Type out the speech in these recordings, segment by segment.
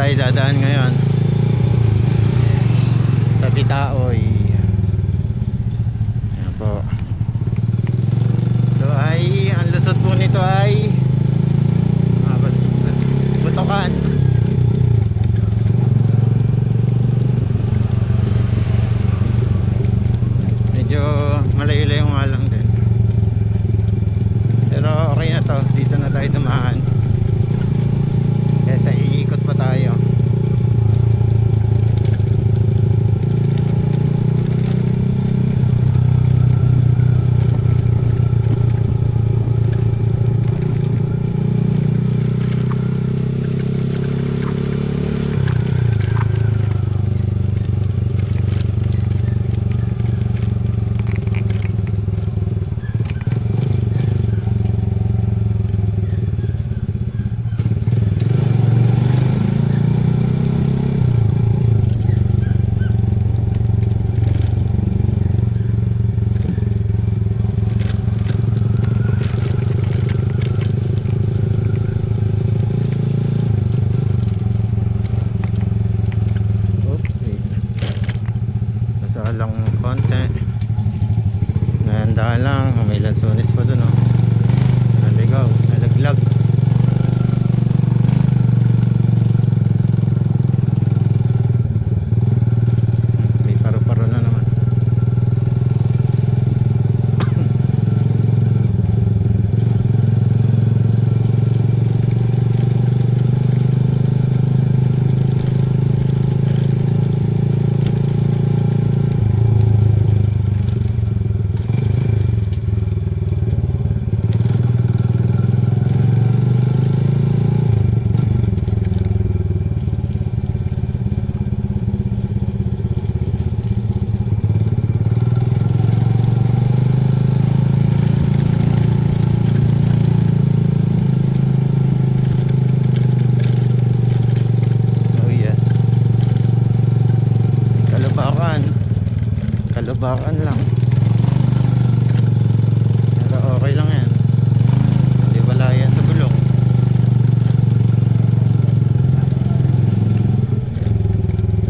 tayo dadaan ngayon sa Bitaoy. Ayan po. Ito ay, ang lusot po nito ay Butukan. Medyo malayo-layo nga lang din, pero okay na to. Dito na tayo dumaan kesa iikot pa tayo. Lang konti, nahanda lang, may lansones pa dun, oh. Naligaw, nalaglag. May paro-paro na naman. Kalubakan lang, pero okay lang yan. Hindi wala yan sa gulong.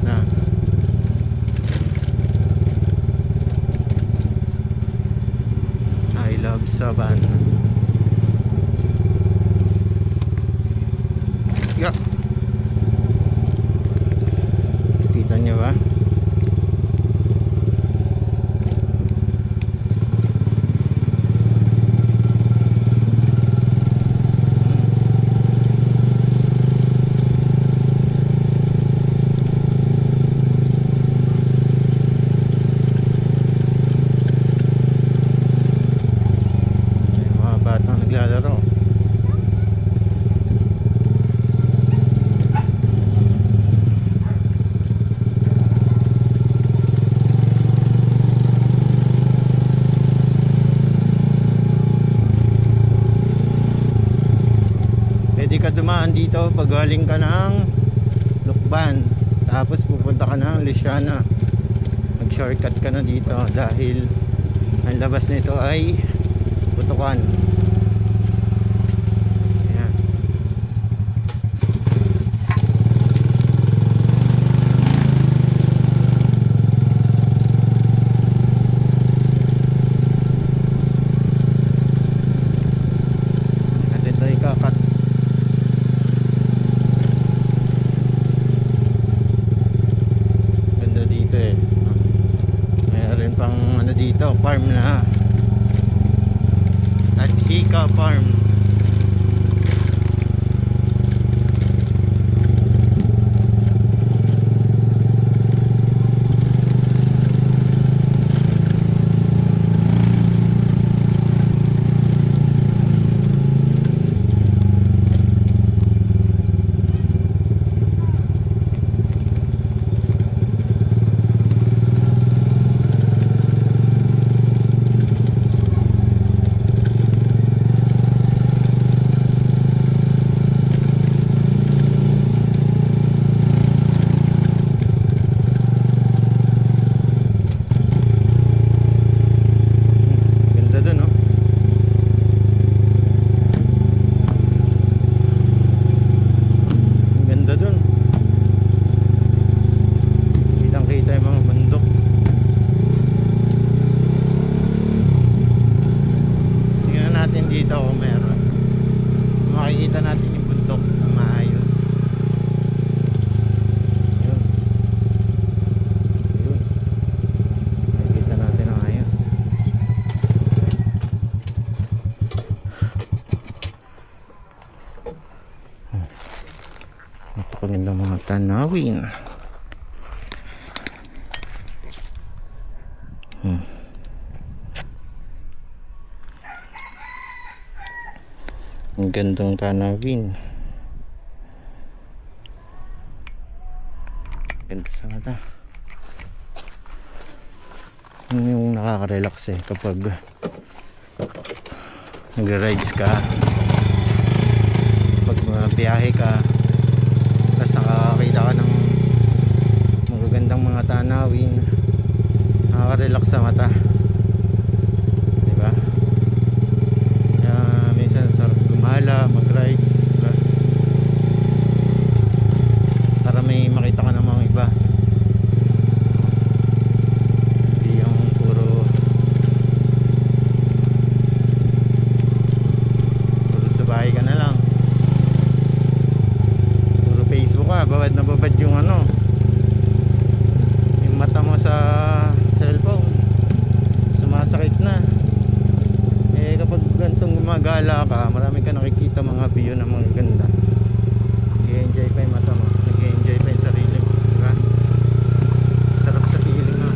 Na I love Saban. Yeah. Kita nyo ba? Naglalaro. Pwede ka dumaan dito pag galing ka ng Lukban, tapos pupunta ka ng Lisiana. Mag shortcut ka na dito dahil ang labas nito ay Butukan. Dito farm na, Adhika Farm. makikita natin yung bundok ng maayos. Yun. Yun. Makikita natin ang ayos. Napakagandang mga tanawin. Ang gandang tanawin. Ganda sa mata. Yun yung nakaka-relax kapag nag-rides ka, pag biyahe ka, tapos nakakakita ka ng magagandang mga tanawin, nakaka-relax sa mata, diba? Kaya minsan sarap gumala, mag-rides, diba? Para may makita ka namang iba, hindi yung puro sa bahay ka na lang, puro Facebook ka, babad na babad yung yung mata mo sa cellphone, sumasakit na. Kapag gantong gumagala ka, marami ka nakikita mga view na mga ganda, nag-enjoy pa yung mata mo, nag-enjoy pa yung sarili mo, diba? Sarap sa feeling mo.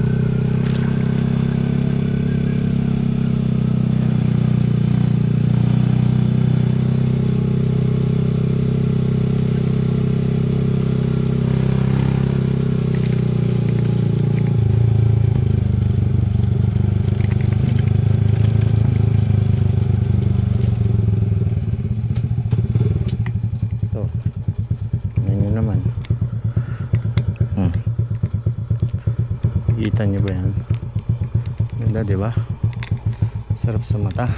Kita nyo ba yan? Ganda, diba? Sarap sa mata.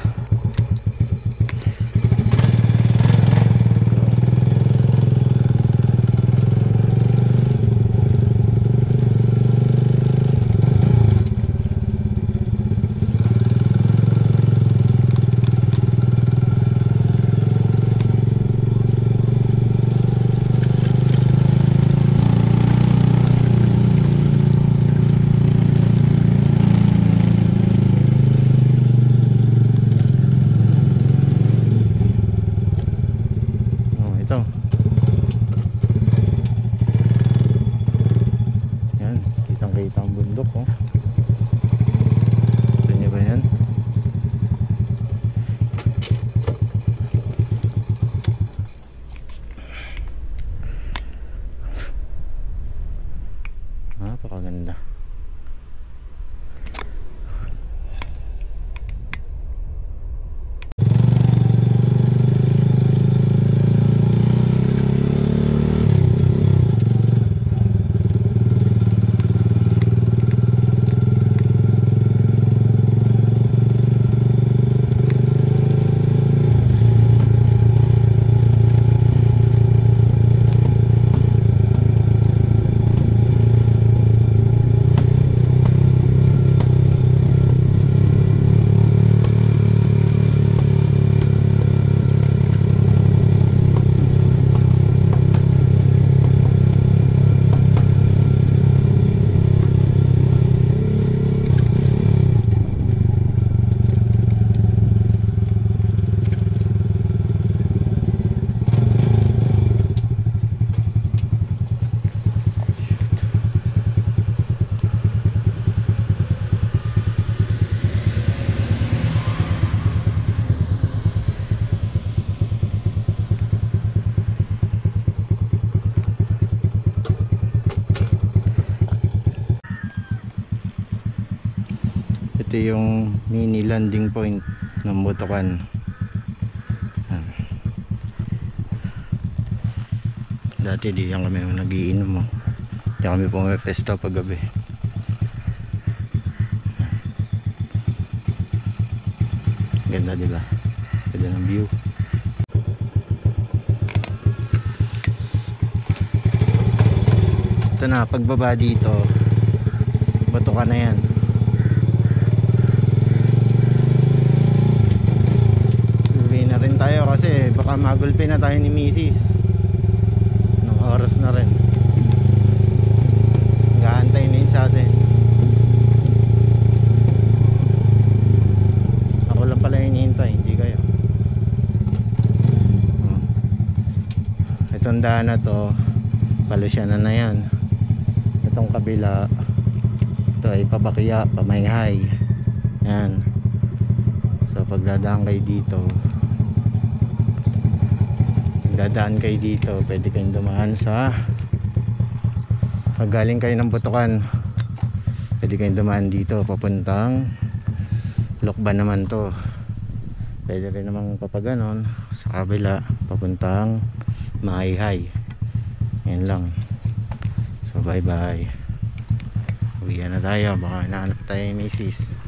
Ito. Yan, kitang-kita ang bundok, oh. Ito nyo ba yan? Napakaganda. Ito yung mini landing point ng Butukan. Dati di yan kami nagiinom, di kami pumifesta pag gabi. Ganda, diba? Ganda ng view. Ito na, pagbaba dito, Butukan na yan. Uwi na rin tayo kasi kasi baka magulpi na tayo ni Mrs. Nung oras na rin. Gaantay na yun sa atin. Ako lang pala hinihintay, hindi kayo. Itong daan na to, Palusyanan na yan. Itong kabila, ito ay Pabakya, Pamayhay. Yan. So pagdadaan kayo dito, pwede kayong dumaan sa, pag galing kayo ng Butukan, pwede kayong dumaan dito papuntang Lokban naman to. Pwede rin namang papaganon sa kabila papuntang Mahayhay. Yan lang. So bye bye. Uwi na tayo, baka hinahanap tayo ni Mrs.